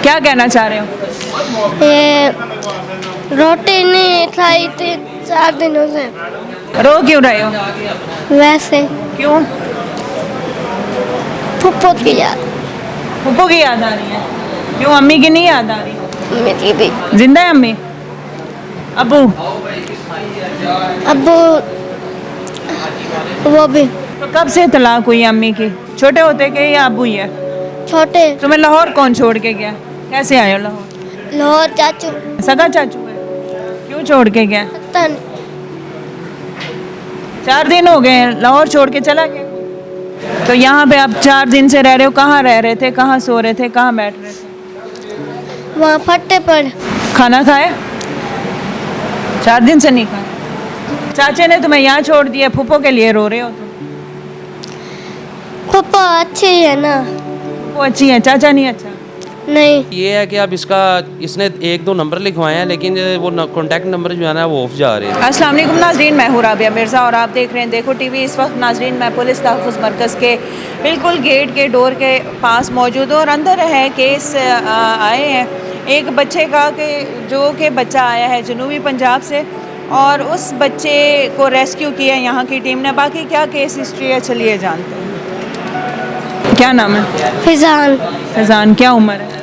क्या कहना चाह रहे हो? ये रोटी नहीं खाई थी 4 दिनों से। रो क्यों रहे हो? वैसे क्यों? फुप्पो की याद। फूफो की याद आ रही है? क्यों, अम्मी की नहीं याद आ रही? मेरी भी। जिंदा है अम्मी? अबू? अब्बू वो भी तो कब से तलाक हुई अम्मी की? छोटे होते के या अबू ही है? छोटे। तुम्हें लाहौर कौन छोड़ के गया? कैसे आए हो लाहौर? लाहौर चाचू। सगा चाचू है? क्यों छोड़ के गया? पता नहीं। 4 दिन हो गए हैं, लाहौर छोड़ के चला गया। तो यहाँ पे आप 4 दिन से रह रहे हो, कहाँ रह रहे थे, कहाँ सो रहे थे, कहाँ बैठ रहे थे? वहाँ फट्टे पर। खाना खाए? 4 दिन से नहीं खाया। चाचे ने तुम्हें यहाँ छोड़ दिया, फूफो के लिए रो रहे हो तुम? फुप्पो अच्छी है ना? वो अच्छी है, चाचा नहीं अच्छा? नहीं। ये है कि अब इसने 1-2 नंबर लिखवाए हैं, लेकिन वो कॉन्टैक्ट नंबर जो है ना वो ऑफ जा रहे हैं। अस्सलाम वालेकुम नाजरीन, मैं हूँ राबिया मिर्ज़ा और आप देख रहे हैं देखो टीवी। इस वक्त नाजरीन मैं पुलिस तहफ़्फ़ुज़ मरकज़ के बिल्कुल गेट के डोर के पास मौजूद हूँ और अंदर है केस आए हैं एक बच्चे का जो कि बच्चा आया है जनूबी पंजाब से और उस बच्चे को रेस्क्यू किया यहाँ की टीम ने। बाकी क्या केस हिस्ट्री है चलिए जानते हैं। क्या नाम है? फिजान। फैज़ान, क्या उम्र है?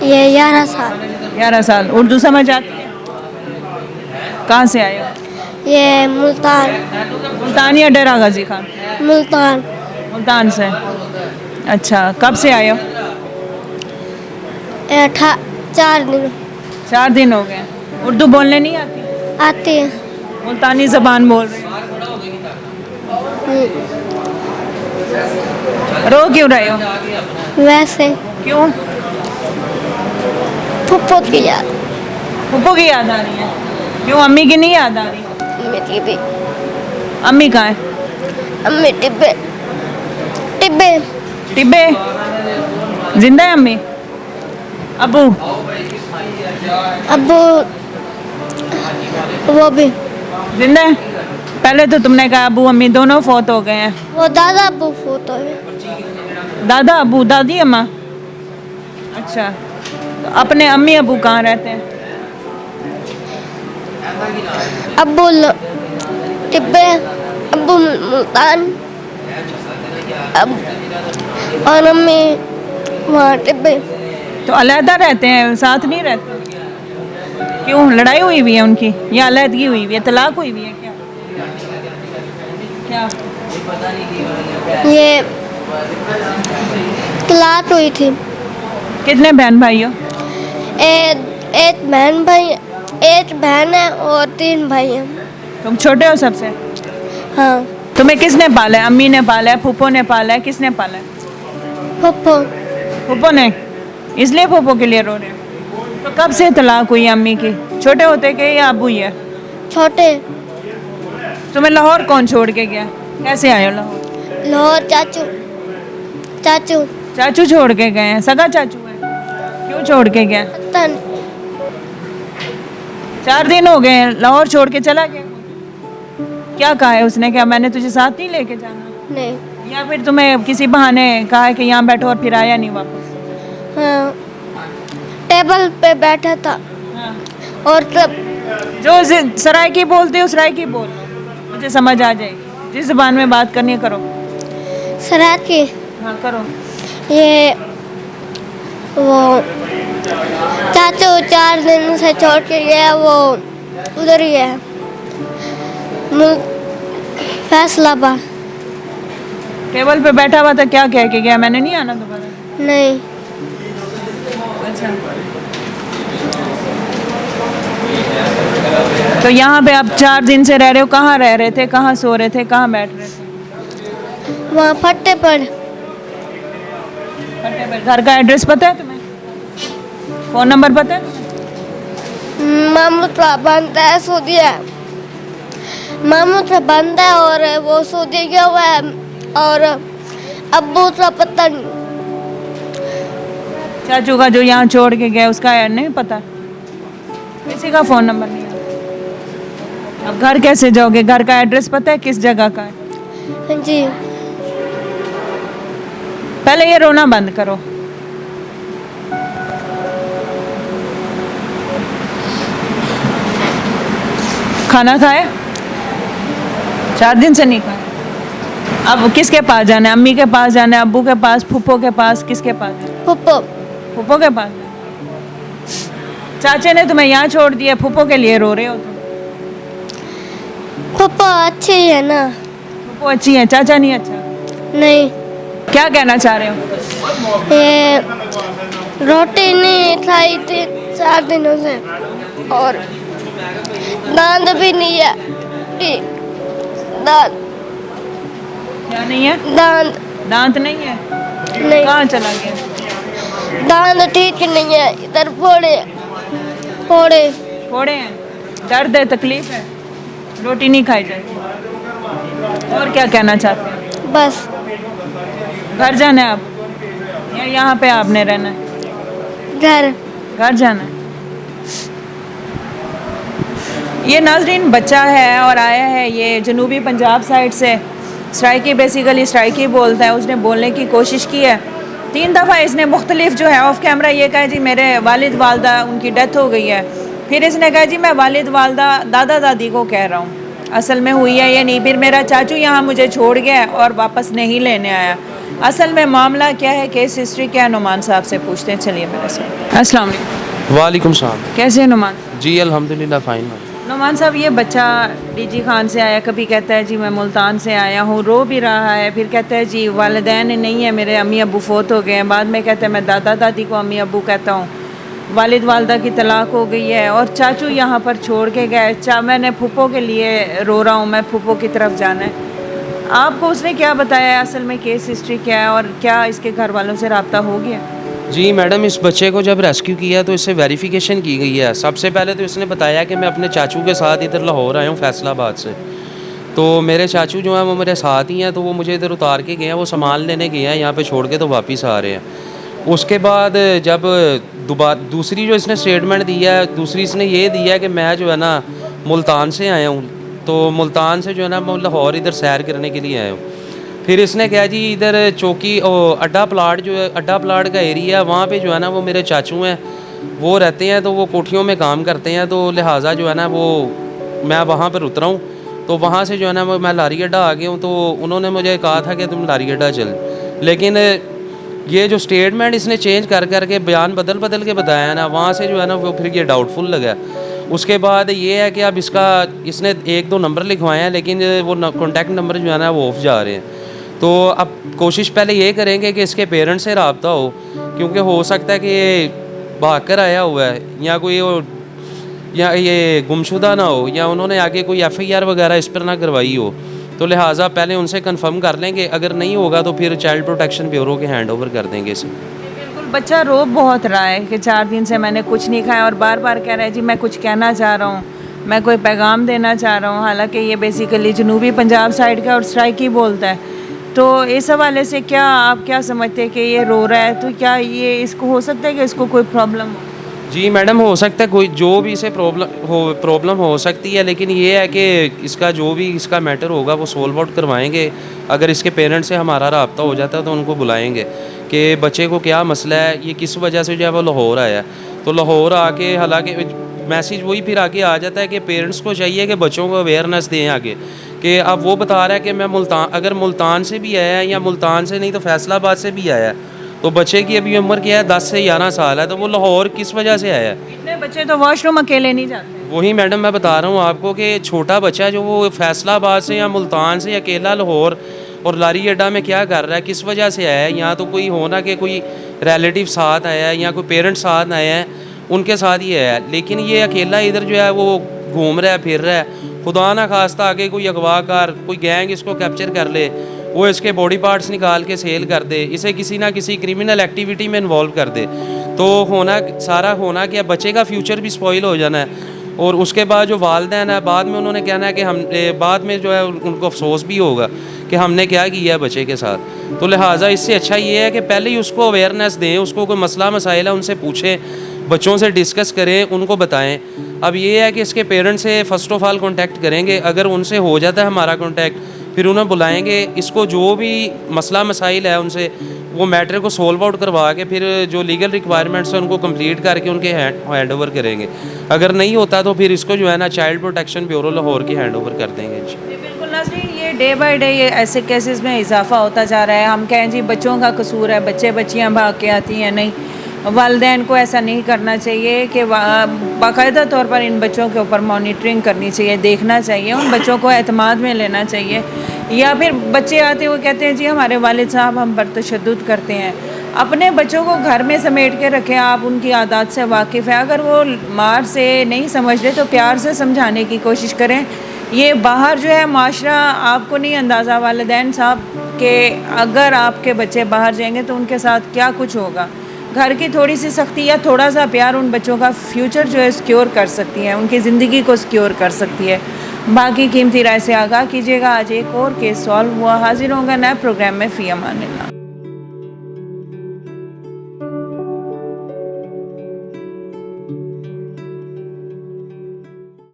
ये 11 साल। 11 साल। उर्दू समझ आती है? कहाँ से आए हो? ये मुल्तान। मुल्तान या डेरा गाजी खान? मुल्तान। मुल्तान से। अच्छा, कब से आए हो? 4 दिन। 4 दिन हो गए। उर्दू बोलने नहीं आती? आती है। मुल्तानी ज़बान बोल रहे हो? रो क्यों रहे हो? वैसे क्यों? फुप्पो की याद। फूफो की याद आ रही है? क्यों, अम्मी की नहीं याद आ रही? मेरी भी। अम्मी कहाँ है? अम्मी टिब्बे। टिब्बे। टिब्बे? जिंदा है अम्मी? अबू? अब्बू वो भी। जिंदा है? पहले तो तुमने कहा अबू अम्मी दोनों फौत हो गए हैं। वो दादा अब्बू फोटो है। दादा अबू, दादी अम्मा? अच्छा, तो अपने अम्मी अबू कहाँ रहते हैं? अब्बू टिब्बे। अब्बू मुल्तान। अब और अम्मी वहाँ टिब्बे। तो अलहदा रहते हैं, साथ नहीं रहते? क्यों, लड़ाई हुई हुई है उनकी या अलहदगी हुई हुई है, तलाक हुई हुई है क्या? क्या? ये तलाक हुई थी। कितने बहन भाई हो? एक बहन भाई। एक बहन है और 3 भाई हैं। तुम छोटे हो सबसे? हाँ। तुम्हें किसने पाला है? अम्मी ने पाला है, फूफो ने पाला है, किसने पाला है? फुप्पो। फूफो ने? इसलिए फूफो के लिए रो रहे हो? तो कब से तलाक हुई है अम्मी की? छोटे होते के या अबू ही है? छोटे। तुम्हें लाहौर कौन छोड़ के गया? कैसे आए हो लाहौर? लाहौर चाचू। चाचू। चाचू छोड़ के गए हैं? सगा चाचू है? क्यों छोड़ के गया? पता नहीं। 4 दिन हो गए हैं, लाहौर छोड़ के चला गया। क्या कहा है उसने? क्या मैंने तुझे साथ नहीं लेके जाना? नहीं। या फिर तुम्हें किसी बहाने कहा है कि यहाँ बैठो और फिर आया नहीं वापस? हाँ। टेबल पे बैठा था हाँ। और तब जो सराइकी बोलते हो सराइकी बोल, मुझे समझ आ जाएगी। जिस ज़बान में बात करनी है करो। सराकी। हाँ करो। ये वो चाचू 4 दिन से छोड़ के गया, वो उधर ही है फैसलाबाद। टेबल पे बैठा हुआ था, क्या कह के गया? मैंने नहीं आना दोबारा? नहीं। अच्छा, तो यहाँ पे आप 4 दिन से रह रहे हो, कहाँ रह रहे थे, कहाँ सो रहे थे, कहाँ बैठ रहे थे? वहाँ फट्टे पर। घर का एड्रेस पता है तुम्हें? फ़ोन नंबर पता है? मामूद का बंद है सऊदीया। मामूद का बंद है और वो सऊदी गया हुआ है और अब्बू का पता नहीं। चाचू का जो यहाँ छोड़ के गया उसका नहीं पता? किसी का फ़ोन नंबर नहीं है? अब घर कैसे जाओगे? घर का एड्रेस पता है किस जगह का है? हाँ जी। पहले ये रोना बंद करो। खाना खाया? 4 दिन से नहीं खाया। अब किसके पास जाना है? अम्मी के पास जाना है, अब्बू के पास, फूफो के पास, किसके पास? फुप्पो फूफो के पास। चाचे ने तुम्हें यहाँ छोड़ दिया, फूफो के लिए रो रहे हो तुम? फुप्पो अच्छी है ना? फूफो अच्छी है, चाचा नहीं अच्छा? नहीं, क्या कहना चाह रहे हो? ये रोटी नहीं खाई थी 4 दिनों से और दांत भी नहीं है ठीक। दांत क्या नहीं है? दांत दांत नहीं है? नहीं, कहाँ चला गया? दांत ठीक नहीं है, इधर फोड़े फोड़े। फोड़े हैं? दर्द है, तकलीफ है? रोटी नहीं खाई जाती? और क्या कहना चाहते हैं? बस घर जाना है आप या यहाँ पे आपने रहना है? घर घर जाना है। ये नाजरीन बच्चा है और आया है ये जनूबी पंजाब साइड से। स्ट्राइकी, बेसिकली स्ट्राइकी बोलता है। उसने बोलने की कोशिश की है 3 दफ़ा। इसने मुख्तलिफ जो है ऑफ कैमरा ये कहा जी मेरे वालिद वालदा उनकी डेथ हो गई है। फिर इसने कहा जी मैं वालिद वालदा दादा दादी को कह रहा हूँ, असल में हुई है ये नहीं। फिर मेरा चाचू यहाँ मुझे छोड़ गया और वापस नहीं लेने आया। असल में मामला क्या है, केस हिस्ट्री क्या है, नुमान साहब से पूछते हैं। चलिए मेरे साथ। अस्सलाम वालेकुम। वालेकुम सलाम। कैसे हैं नुमान? जी अल्हम्दुलिल्लाह फ़ाइन। नुमान साहब ये बच्चा डीजी खान से आया, कभी कहता है जी मैं मुल्तान से आया हूँ, रो भी रहा है। फिर कहता है जी वालिदैन नहीं है मेरे, अम्मी अब्बू फोत हो गए हैं। बाद में कहता है मैं दादा दादी को अम्मी अब्बू कहता हूँ। वालिद वालदा की तलाक हो गई है और चाचू यहाँ पर छोड़ के गए। मैंने फूफो के लिए रो रहा हूँ, मैं फूफो की तरफ जाना है। आपको उसने क्या बताया है, असल में केस हिस्ट्री क्या है और क्या इसके घर वालों से रब्ता हो गया? जी मैडम, इस बच्चे को जब रेस्क्यू किया तो इससे वेरिफिकेशन की गई है। सबसे पहले तो इसने बताया कि मैं अपने चाचू के साथ इधर लाहौर आया हूँ फैसलाबाद से। तो मेरे चाचू जो हैं वो मेरे साथ ही हैं, तो वो मुझे इधर उतार के गए हैं, वो सामान लेने गए हैं, यहाँ पे छोड़ के तो वापस आ रहे हैं। उसके बाद जब दूसरी जो इसने स्टेटमेंट दी है, दूसरी इसने ये दिया है कि मैं जो है ना मुल्तान से आया हूँ, तो मुल्तान से जो है ना मैं लाहौर इधर सैर करने के लिए आया हूँ। फिर इसने कहा जी इधर चौकी अड्डा प्लाट जो है, अड्डा प्लाट का एरिया, वहाँ पे जो है ना वो मेरे चाचू हैं, वो रहते हैं, तो वो कोठियों में काम करते हैं, तो लिहाजा जो है ना वो मैं वहाँ पर उतरा हूँ। तो वहाँ से जो है ना मैं लारी अड्डा आ गया हूँ। तो उन्होंने मुझे कहा था कि तुम लारी अड्डा चल, लेकिन ये जो स्टेटमेंट इसने चेंज कर के बयान बदल बदल के बताया ना, वहाँ से जो है ना वो फिर ये डाउटफुल लगा। उसके बाद ये है कि अब इसने 1-2 नंबर लिखवाए हैं, लेकिन वो कॉन्टैक्ट नंबर जो है ना वो ऑफ जा रहे हैं। तो अब कोशिश पहले ये करेंगे कि इसके पेरेंट्स से रब्ता हो, क्योंकि हो सकता है कि ये भाग कर आया हुआ है या कोई या ये गुमशुदा ना हो, या उन्होंने आगे कोई FIR वगैरह इस पर ना करवाई हो। तो लिहाजा पहले उनसे कंफर्म कर लेंगे, अगर नहीं होगा तो फिर चाइल्ड प्रोटेक्शन ब्यूरो के हैंड ओवर कर देंगे इसे। बिल्कुल, बच्चा रो बहुत रहा है कि 4 दिन से मैंने कुछ नहीं खाया और बार बार कह रहा है जी मैं कुछ कहना चाह रहा हूँ, मैं कोई पैगाम देना चाह रहा हूँ। हालांकि ये बेसिकली जनूबी पंजाब साइड का और स्ट्राइकी बोलता है। तो इस हवाले से क्या आप क्या समझते हैं कि ये रो रहा है, तो क्या ये इसको हो सकता है कि इसको कोई प्रॉब्लम हो? जी मैडम, हो सकता है कोई जो भी इसे प्रॉब्लम हो सकती है, लेकिन ये है कि इसका जो भी इसका मैटर होगा वो सोल्व आउट करवाएंगे। अगर इसके पेरेंट्स से हमारा रब्ता हो जाता है तो उनको बुलाएंगे कि बच्चे को क्या मसला है, ये किस वजह से जो है वो लाहौर आया। तो लाहौर आके हालांकि मैसेज वही फिर आगे आ जाता है कि पेरेंट्स को चाहिए कि बच्चों को अवेयरनेस दें आगे, कि अब वो बता रहा है कि मैं मुल्तान से भी आया है या मुल्तान से नहीं तो फैसलाबाद से भी आया है, तो बच्चे की अभी उम्र क्या है, 10 से 11 साल है, तो वो लाहौर किस वजह से आया है। इतने बच्चे तो वॉशरूम अकेले नहीं जाते। वही मैडम मैं बता रहा हूँ आपको कि छोटा बच्चा जो वो फैसलाबाद से या मुल्तान से अकेला लाहौर और लारी अड्डा में क्या कर रहा है, किस वजह से आया है। यहाँ तो कोई होना कि कोई रिलेटिव साथ आया है या कोई पेरेंट्स साथ आए हैं, उनके साथ ही आया है, लेकिन ये अकेला इधर जो है वो घूम रहा है, फिर रहा है। खुदा ना खास्ता आगे कोई अगवाकार कोई गैंग इसको कैप्चर कर ले, वो इसके बॉडी पार्ट्स निकाल के सेल कर दे, इसे किसी ना किसी क्रिमिनल एक्टिविटी में इन्वॉल्व कर दे, तो होना कि बच्चे का फ्यूचर भी स्पॉइल हो जाना है। और उसके बाद जो वालिदैन है, बाद में उन्होंने कहना है कि हम बाद में जो है उनको अफसोस भी होगा कि हमने क्या किया है बच्चे के साथ। तो लिहाजा इससे अच्छा ये है कि पहले ही उसको अवेयरनेस दें, उसको कोई मसला मसाइल है उनसे पूछें, बच्चों से डिस्कस करें, उनको बताएं। अब ये है कि इसके पेरेंट्स से फ़र्स्ट ऑफ ऑल कांटेक्ट करेंगे, अगर उनसे हो जाता है हमारा कांटेक्ट, फिर उन्हें बुलाएंगे, इसको जो भी मसला मसाइल है उनसे वो मैटर को सोल्व आउट करवा के फिर जो लीगल रिक्वायरमेंट्स हैं उनको कंप्लीट करके उनके हैंड ओवर करेंगे। अगर नहीं होता तो फिर इसको जो है ना चाइल्ड प्रोटेक्शन ब्यूरो लाहौर की हैंड ओवर कर देंगे जी। बिल्कुल नाज़रीन, ये डे बाय डे ये ऐसे केसेस में इजाफा होता जा रहा है। हम कहें जी बच्चों का कसूर है, बच्चे बच्चियां भाग के आती हैं, नहीं, वालिदैन को ऐसा नहीं करना चाहिए कि बाकायदा तौर पर इन बच्चों के ऊपर मॉनिटरिंग करनी चाहिए, देखना चाहिए, उन बच्चों को एतमाद में लेना चाहिए। या फिर बच्चे आते हुए कहते हैं जी हमारे वालिद साहब हम पर तशद्दुद करते हैं। अपने बच्चों को घर में समेट के रखें, आप उनकी आदत से वाकिफ़ हैं। अगर वो मार से नहीं समझ रहे तो प्यार से समझाने की कोशिश करें। ये बाहर जो है माशरा, आपको नहीं अंदाज़ा वालिदैन साहब के अगर आपके बच्चे बाहर जाएंगे तो उनके साथ क्या कुछ होगा। घर की थोड़ी सी सख्ती या थोड़ा सा प्यार उन बच्चों का फ्यूचर जो है सिक्योर कर सकती है, उनकी ज़िंदगी को सिक्योर कर सकती है। बाकी कीमती राय से आगाह कीजिएगा। आज एक और केस सॉल्व हुआ। हाजिर होंगे नए प्रोग्राम में। फ़ी अमान अल्लाह।